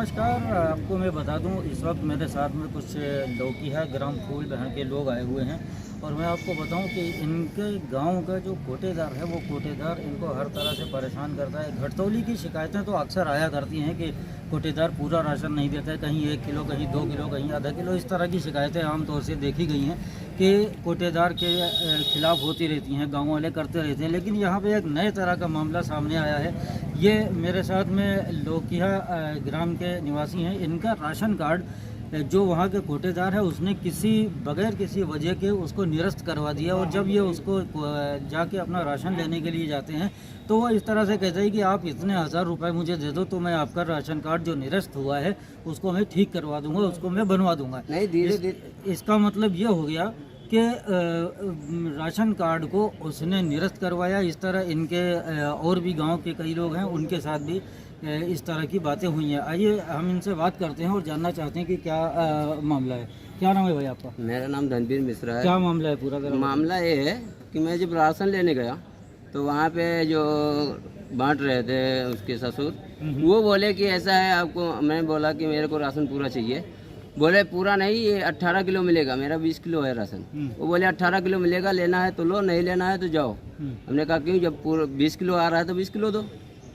नमस्कार। आपको मैं बता दूं, इस वक्त मेरे साथ में कुछ लौकीहा ग्राम फूल बहन के लोग आए हुए हैं और मैं आपको बताऊं कि इनके गांव का जो कोटेदार है, वो कोटेदार इनको हर तरह से परेशान करता है। घटतौली की शिकायतें तो अक्सर आया करती हैं कि कोटेदार पूरा राशन नहीं देता है, कहीं 1 किलो, कहीं 2 किलो, कहीं आधा किलो। इस तरह की शिकायतें आमतौर से देखी गई हैं कि कोटेदार के खिलाफ होती रहती हैं, गाँव वाले करते रहते हैं। लेकिन यहाँ पे एक नए तरह का मामला सामने आया है। ये मेरे साथ में लौकीहा ग्राम के निवासी हैं। इनका राशन कार्ड जो वहाँ के कोटेदार है, उसने बगैर किसी वजह के उसको निरस्त करवा दिया। और जब ये उसको जाके अपना राशन लेने के लिए जाते हैं तो वो इस तरह से कहता है कि आप इतने 1000 रुपये मुझे दे दो तो मैं आपका राशन कार्ड जो निरस्त हुआ है उसको मैं ठीक करवा दूंगा, उसको मैं बनवा दूंगा। नहीं, धीरे इसका मतलब ये हो गया कि राशन कार्ड को उसने निरस्त करवाया। इस तरह इनके और भी गांव के कई लोग हैं, उनके साथ भी इस तरह की बातें हुई हैं। आइए हम इनसे बात करते हैं और जानना चाहते हैं कि क्या मामला है। क्या नाम है भाई आपका? मेरा नाम धनवीर मिश्रा है। क्या मामला है पूरा? मामला ये है कि मैं जब राशन लेने गया तो वहाँ पे जो बांट रहे थे उसके ससुर, वो बोले कि ऐसा है आपको। मैं बोला कि मेरे को राशन पूरा चाहिए। बोले पूरा नहीं, ये 18 किलो मिलेगा, मेरा 20 किलो है राशन। वो बोले 18 किलो मिलेगा, लेना है तो लो, नहीं लेना है तो जाओ। हमने कहा क्यों, जब पूरा 20 किलो आ रहा है तो 20 किलो दो।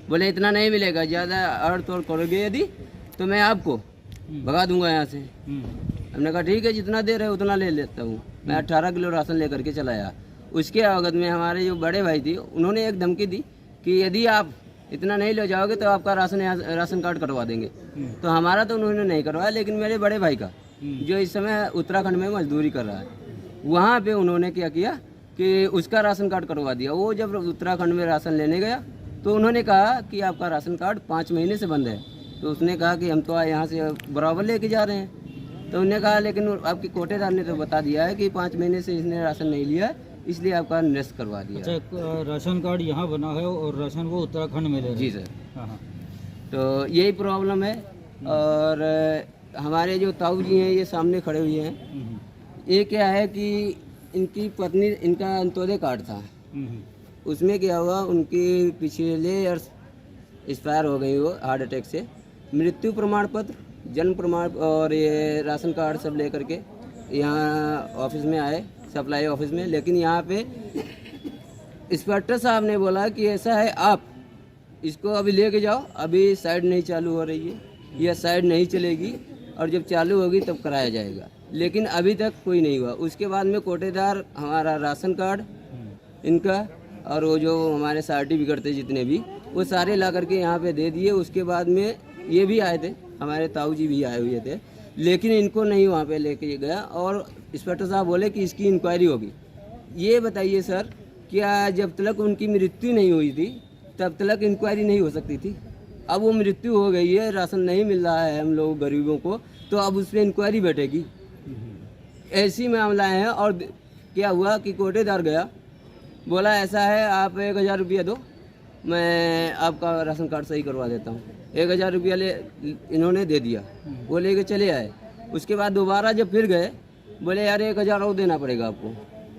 बोले इतना नहीं मिलेगा, ज़्यादा अड़ तोड़ करोगे यदि तो मैं आपको भगा दूंगा यहाँ से। हमने कहा ठीक है, जितना दे रहे उतना ले लेता हूँ। मैं 18 किलो राशन लेकर के चला आया। उसके अवगत में हमारे जो बड़े भाई थी, उन्होंने एक धमकी दी कि यदि आप इतना नहीं ले जाओगे तो आपका राशन कार्ड कटवा देंगे। तो हमारा तो उन्होंने नहीं करवाया, लेकिन मेरे बड़े भाई का, जो इस समय उत्तराखंड में मजदूरी कर रहा है, वहाँ पे उन्होंने क्या किया कि उसका राशन कार्ड करवा दिया। वो जब उत्तराखंड में राशन लेने गया तो उन्होंने कहा कि आपका राशन कार्ड 5 महीने से बंद है। तो उसने कहा कि हम तो यहाँ से बराबर लेके जा रहे हैं। तो उन्होंने कहा लेकिन आपके कोटेदार ने तो बता दिया है कि 5 महीने से इसने राशन नहीं लिया है, इसलिए आपका निरस्त करवा दिया। अच्छा, राशन कार्ड यहाँ बना है और राशन वो उत्तराखंड में ले रहे हैं। जी सर। हाँ। तो यही प्रॉब्लम है। और हमारे जो ताऊ जी हैं, ये सामने खड़े हुए हैं। ये क्या है कि इनकी पत्नी, इनका अंत्योदय कार्ड था, उसमें क्या हुआ, उनकी पिछले ईयर्स एक्सपायर हो गई वो हार्ट अटैक से। मृत्यु प्रमाण पत्र, जन्म प्रमाण और ये राशन कार्ड सब लेकर के यहाँ ऑफिस में आए, सप्लाई ऑफिस में। लेकिन यहाँ पे इंस्पेक्टर साहब ने बोला कि ऐसा है, आप इसको अभी लेके जाओ, अभी साइड नहीं चालू हो रही है, यह साइड नहीं चलेगी और जब चालू होगी तब कराया जाएगा। लेकिन अभी तक कोई नहीं हुआ। उसके बाद में कोटेदार हमारा राशन कार्ड इनका और वो जो हमारे सर्टिफिकेट थे जितने भी, वो सारे ला करके यहाँ पे दे दिए। उसके बाद में ये भी आए थे, हमारे ताऊ जी भी आए हुए थे, लेकिन इनको नहीं वहाँ पे लेके गया। और इंस्पेक्टर साहब बोले कि इसकी इंक्वायरी होगी। ये बताइए सर, क्या जब तक उनकी मृत्यु नहीं हुई थी तब तक इंक्वायरी नहीं हो सकती थी? अब वो मृत्यु हो गई है, राशन नहीं मिल रहा है हम लोग गरीबों को, तो अब उस पर इंक्वायरी बैठेगी? ऐसी मामला है। और क्या हुआ कि कोटेदार गया, बोला ऐसा है, आप 1000 रुपया दो, मैं आपका राशन कार्ड सही करवा देता हूँ। 1000 रुपया इन्होंने दे दिया, वो लेके चले आए। उसके बाद दोबारा जब फिर गए, बोले यार 1000 और देना पड़ेगा आपको।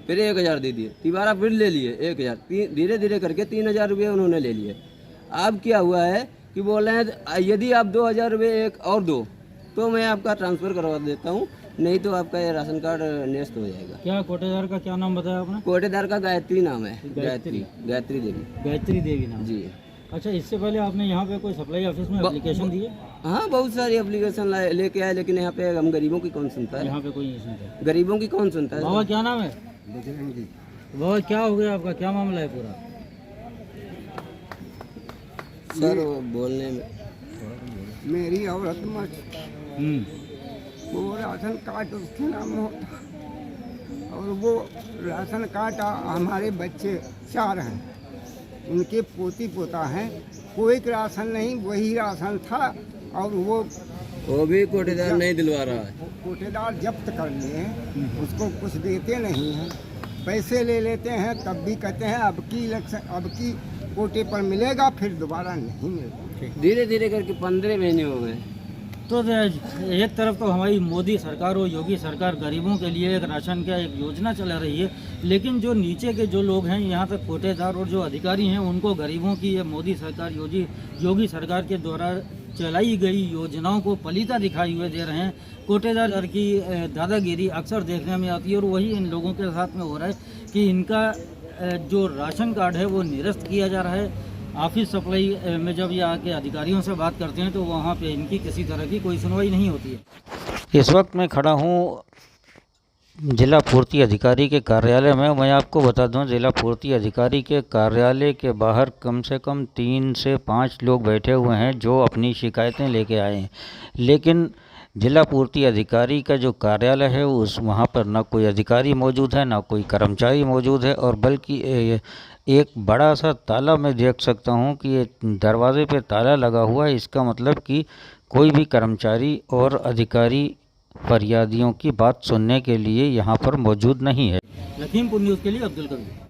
फिर 1000 दे दिए, दोबारा फिर ले लिए 1000, धीरे धीरे करके 3000 रुपये उन्होंने ले लिए। अब क्या हुआ है कि बोल रहे हैं यदि आप 2000 रुपये एक और दो तो मैं आपका ट्रांसफ़र करवा देता हूँ, नहीं तो आपका ये राशन कार्ड निरस्त हो जाएगा। क्या कोटेदार का क्या नाम बताया आपने? कोटेदार का गायत्री नाम है। गायत्री देवी। गायत्री देवी नाम जी। अच्छा, इससे पहले आपने यहाँ पे कोई सप्लाई ऑफिस में एप्लीकेशन दी है? हाँ, बहुत सारी एप्लीकेशन लेके आए, लेकिन यहाँ पे हम गरीबों की कौन सुनता है? यहाँ पे कोई नहीं सुनता। गरीबों की कौन सुनता है? बाबा क्या नाम है? बाबा क्या हो गया आपका, क्या मामला है पूरा? सर बोलने में मेरी औरत वो राशन कार्ड उसके नाम होता, और वो राशन कार्ड हमारे बच्चे 4 हैं, उनके पोती पोता हैं, कोई राशन नहीं, वही राशन था। और वो भी कोटेदार नहीं दिलवा रहा है। कोटेदार जब्त कर लिए हैं, उसको कुछ देते नहीं हैं, पैसे ले लेते हैं, तब भी कहते हैं अब की इलेक्शन, अब की कोटे पर मिलेगा, फिर दोबारा नहीं मिलेगा। धीरे धीरे करके 15 महीने हो गए। तो एक तरफ तो हमारी मोदी सरकार और योगी सरकार गरीबों के लिए एक राशन का एक योजना चला रही है, लेकिन जो नीचे के जो लोग हैं, यहाँ तक कोटेदार और जो अधिकारी हैं, उनको गरीबों की ये मोदी सरकार योगी सरकार के द्वारा चलाई गई योजनाओं को पलीता दिखाई हुए दे रहे हैं। कोटेदार की दादागिरी अक्सर देखने में आती है और वही इन लोगों के साथ में हो रहा है कि इनका जो राशन कार्ड है वो निरस्त किया जा रहा है। ऑफिस सप्लाई में जब ये आके अधिकारियों से बात करते हैं तो वहाँ पे इनकी किसी तरह की कोई सुनवाई नहीं होती है। इस वक्त मैं खड़ा हूँ जिला पूर्ति अधिकारी के कार्यालय में। मैं आपको बता दूं, जिला पूर्ति अधिकारी के कार्यालय के बाहर कम से कम 3 से 5 लोग बैठे हुए हैं जो अपनी शिकायतें लेके आए हैं, लेकिन जिला पूर्ति अधिकारी का जो कार्यालय है उस वहाँ पर ना कोई अधिकारी मौजूद है, ना कोई कर्मचारी मौजूद है, और बल्कि एक बड़ा सा ताला मैं देख सकता हूँ कि ये दरवाजे पे ताला लगा हुआ है। इसका मतलब कि कोई भी कर्मचारी और अधिकारी फरियादियों की बात सुनने के लिए यहाँ पर मौजूद नहीं है। लखीमपुर न्यूज़ के लिए अब्दुल कबीर।